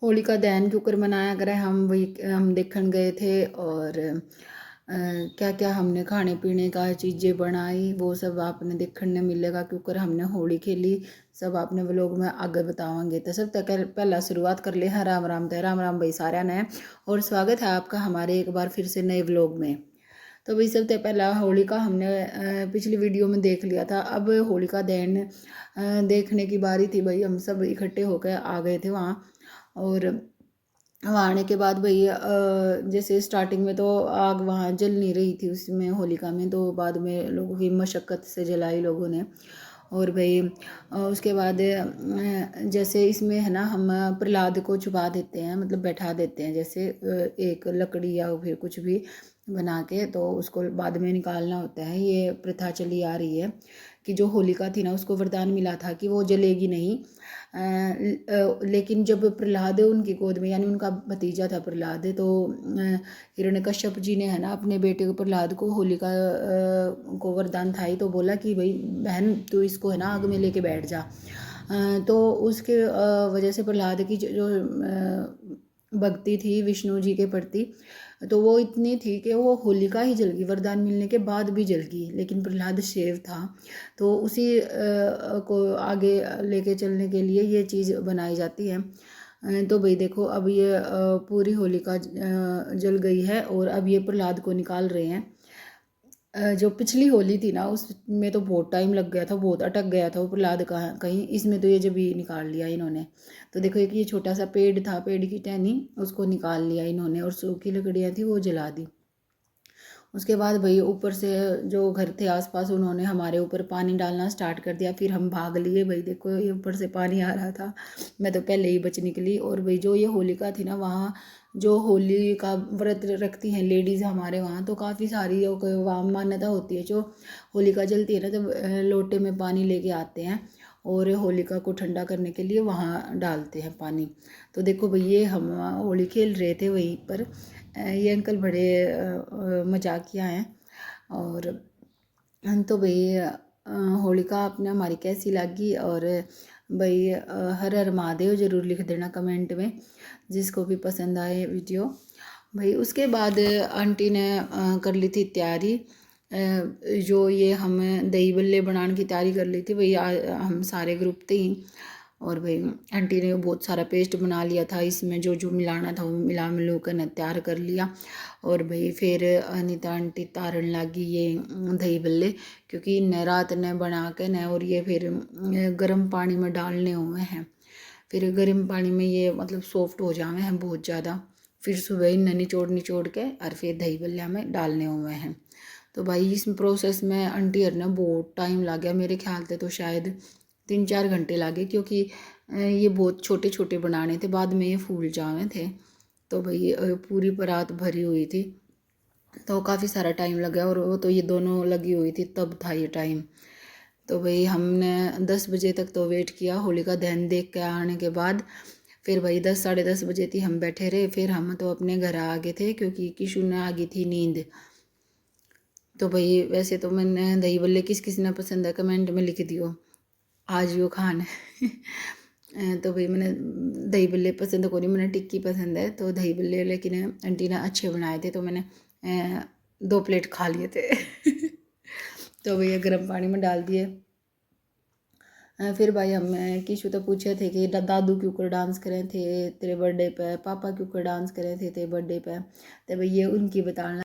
होलिका दहन के ऊपर मनाया करे हम वही हम देखने गए थे। और क्या क्या हमने खाने पीने का चीज़ें बनाई वो सब आपने देखने मिलेगा, क्योंकि हमने होली खेली सब आपने व्लॉग में आगे बतावांगे। तो सब तक पहला शुरुआत कर ले हैं राम राम। राम राम भाई सारा ने, और स्वागत है आपका हमारे एक बार फिर से नए व्लॉग में। तो भाई सबसे पहला होलिका हमने पिछली वीडियो में देख लिया था। अब होलिका दहन देखने की बारी थी भाई। हम सब इकट्ठे होकर आ गए थे वहाँ। और वहाँ आने के बाद भाई जैसे स्टार्टिंग में तो आग वहाँ जल नहीं रही थी उसमें होलिका में, तो बाद में लोगों की मशक्क़त से जलाई लोगों ने। और भाई उसके बाद जैसे इसमें है ना, हम प्रहलाद को छुपा देते हैं, मतलब बैठा देते हैं जैसे एक लकड़ी या फिर कुछ भी बना के, तो उसको बाद में निकालना होता है। ये प्रथा चली आ रही है कि जो होलिका थी ना उसको वरदान मिला था कि वो जलेगी नहीं। लेकिन जब प्रहलाद उनकी गोद में, यानी उनका भतीजा था प्रहलाद, तो हिरण्यकश्यप जी ने है ना अपने बेटे को प्रहलाद को होलिका को वरदान था ही, तो बोला कि भाई बहन तू इसको है ना आग में लेके बैठ जा। तो उसके वजह से प्रहलाद की जो भक्ति थी विष्णु जी के प्रति, तो वो इतनी थी कि वो होलिका ही जल गई, वरदान मिलने के बाद भी जल गई। लेकिन प्रहलाद शिव था, तो उसी को आगे लेके चलने के लिए ये चीज़ बनाई जाती है। तो भाई देखो अब ये पूरी होलिका जल गई है और अब ये प्रहलाद को निकाल रहे हैं। जो पिछली होली थी ना उसमें तो बहुत टाइम लग गया था, बहुत अटक गया था वो प्रहलाद कहाँ कहीं। इसमें तो ये जब ही निकाल लिया इन्होंने। तो देखो एक ये छोटा सा पेड़ था, पेड़ की टहनी, उसको निकाल लिया इन्होंने और सूखी लकड़ियाँ थी वो जला दी। उसके बाद भाई ऊपर से जो घर थे आसपास उन्होंने हमारे ऊपर पानी डालना स्टार्ट कर दिया। फिर हम भाग लिए भाई, देखो ये ऊपर से पानी आ रहा था। मैं तो पहले ही बच निकली। और भाई जो ये होलिका थी ना, वहाँ जो होली का व्रत रखती हैं लेडीज़ हमारे वहाँ, तो काफ़ी सारी वहाँ मान्यता होती है। जो होलिका जलती है ना, तो लोटे में पानी लेके आते हैं और होलिका को ठंडा करने के लिए वहाँ डालते हैं पानी। तो देखो भाई ये हम होली खेल रहे थे वहीं पर। ये अंकल बड़े मजाकिया हैं। और तो भाई होलिका आपने हमारी कैसी लगी, और भाई हर हर महादेव ज़रूर लिख देना कमेंट में जिसको भी पसंद आए वीडियो। भाई उसके बाद आंटी ने कर ली थी तैयारी। जो ये हम दही बल्ले बनाने की तैयारी कर ली थी भाई, हम सारे ग्रुप थे ही। और भाई आंटी ने बहुत सारा पेस्ट बना लिया था, इसमें जो जो मिलाना था वो मिलू कर न तैयार कर लिया। और भाई फिर अनीता आंटी तारन लगी ये दही बल्ले, क्योंकि इन्हें रात ने बना के न, और ये फिर गर्म पानी में डालने हुए हैं। फिर गर्म पानी में ये मतलब सॉफ्ट हो जावे हैं बहुत ज़्यादा। फिर सुबह इन्हें निचोड़ निचोड़ के और फिर दही बल्ले में डालने हुए हैं। तो भाई इस प्रोसेस में आंटी ने बहुत टाइम लग गया, मेरे ख्याल से तो शायद 3-4 घंटे लगे, क्योंकि ये बहुत छोटे छोटे बनाने थे, बाद में ये फूल जावे थे। तो भाई पूरी परात भरी हुई थी तो काफ़ी सारा टाइम लगा, और वो तो ये दोनों लगी हुई थी तब था ये टाइम। तो भाई हमने 10 बजे तक तो वेट किया होलिका दहन देख के आने के बाद। फिर भाई 10-10:30 बजे थी हम बैठे रहे। फिर हम तो अपने घर आ गए थे क्योंकि किशु ने आ गई थी नींद। तो भाई वैसे तो मैंने दही बल्ले किस किस ने पसंद है कमेंट में लिख दियो, आज यो खान है। तो भाई मैंने दही बल्ले पसंद को नहीं, मैंने टिक्की पसंद है तो दही बल्ले, लेकिन आंटी ने अच्छे बनाए थे तो मैंने 2 प्लेट खा लिए थे। तो भैया गर्म पानी में डाल दिए। फिर भाई हम किशु तो पूछे थे कि दादू क्यों कर डांस करे थे तेरे बर्थडे पे, पापा क्यों कर डांस करे थे तेरे बर्थडे पे। तो भैया उनकी बताना